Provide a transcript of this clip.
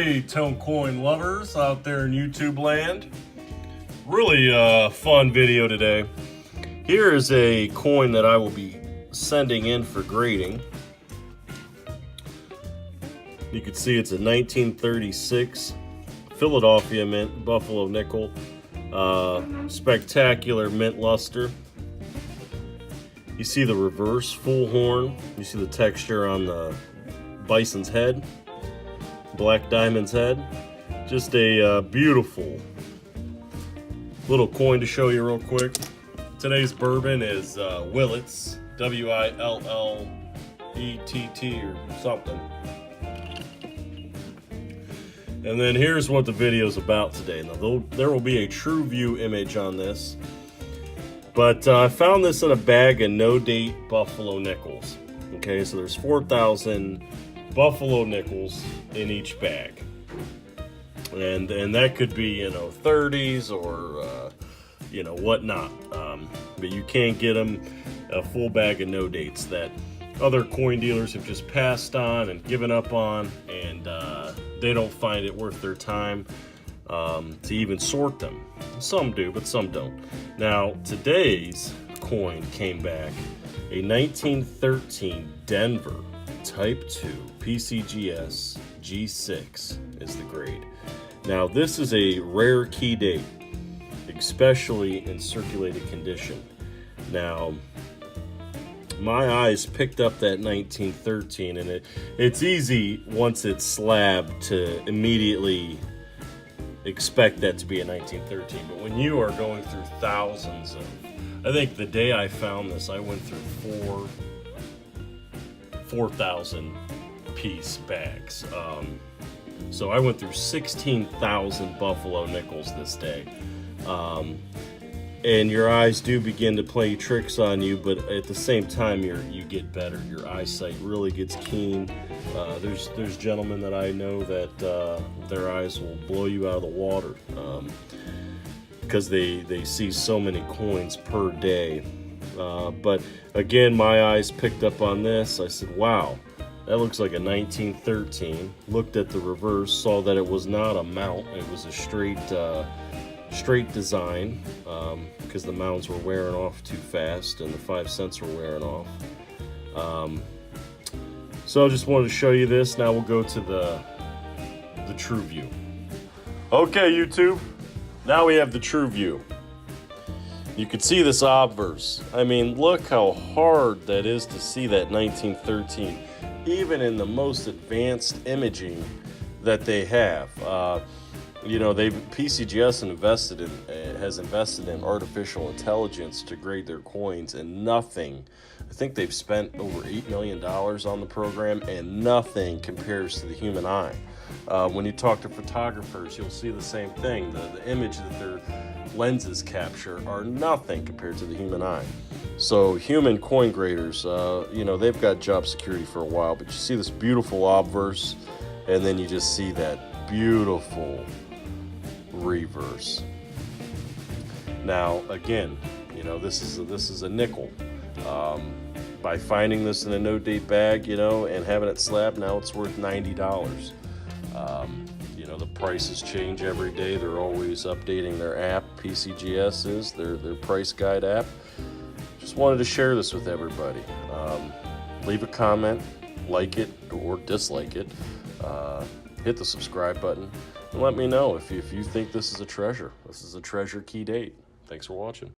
Hey, Tone Coin lovers out there in YouTube land. Really fun video today. Here is a coin that I will be sending in for grading. You can see it's a 1936 Philadelphia mint, Buffalo nickel. Spectacular mint luster. You see the reverse full horn. You see the texture on the bison's head. Black diamond's head. Just a beautiful little coin to show you real quick. Today's bourbon is Willets, W-I-L-L-E-T-T or something. And then here's what the video is about today. Now there will be a true view image on this, but I found this in a bag of no date Buffalo nickels. Okay, so there's 4,000 Buffalo nickels in each bag, and that could be 30s or whatnot, but you can't get them a full bag of no dates that other coin dealers have just passed on and given up on, and they don't find it worth their time to even sort them. Some do, but some don't. Now today's coin came back a 1913 Denver Type 2 PCGS G6 is the grade. Now this is a rare key date, especially in circulated condition. Now my eyes picked up that 1913, and it's easy once it's slabbed to immediately expect that to be a 1913, but when you are going through thousands of, I think the day I found this I went through 4,000 piece bags. So I went through 16,000 Buffalo nickels this day. And your eyes do begin to play tricks on you, but at the same time you get better. Your eyesight really gets keen. There's gentlemen that I know that their eyes will blow you out of the water because they see so many coins per day. But again, my eyes picked up on this. I said, wow, that looks like a 1913. Looked at the reverse, saw that it was not a mount. It was a straight design, because the mounts were wearing off too fast and the 5 cents were wearing off. So I just wanted to show you this. Now we'll go to the true view. Okay, YouTube, now we have the true view. You can see this obverse. I mean, look how hard that is to see that 1913, even in the most advanced imaging that they have. PCGS has invested in artificial intelligence to grade their coins, and nothing. I think they've spent over $8 million on the program, and nothing compares to the human eye. When you talk to photographers, you'll see the same thing. The image that their lenses capture are nothing compared to the human eye. So human coin graders, they've got job security for a while, but you see this beautiful obverse, and then you just see that beautiful reverse. Now again, this is a nickel. By finding this in a no date bag, and having it slabbed, now it's worth $90. The prices change every day. They're always updating their app. PCGS is their price guide app. Just wanted to share this with everybody. Leave a comment, like it or dislike it. Hit the subscribe button, and let me know if you think this is a treasure. This is a treasure key date. Thanks for watching.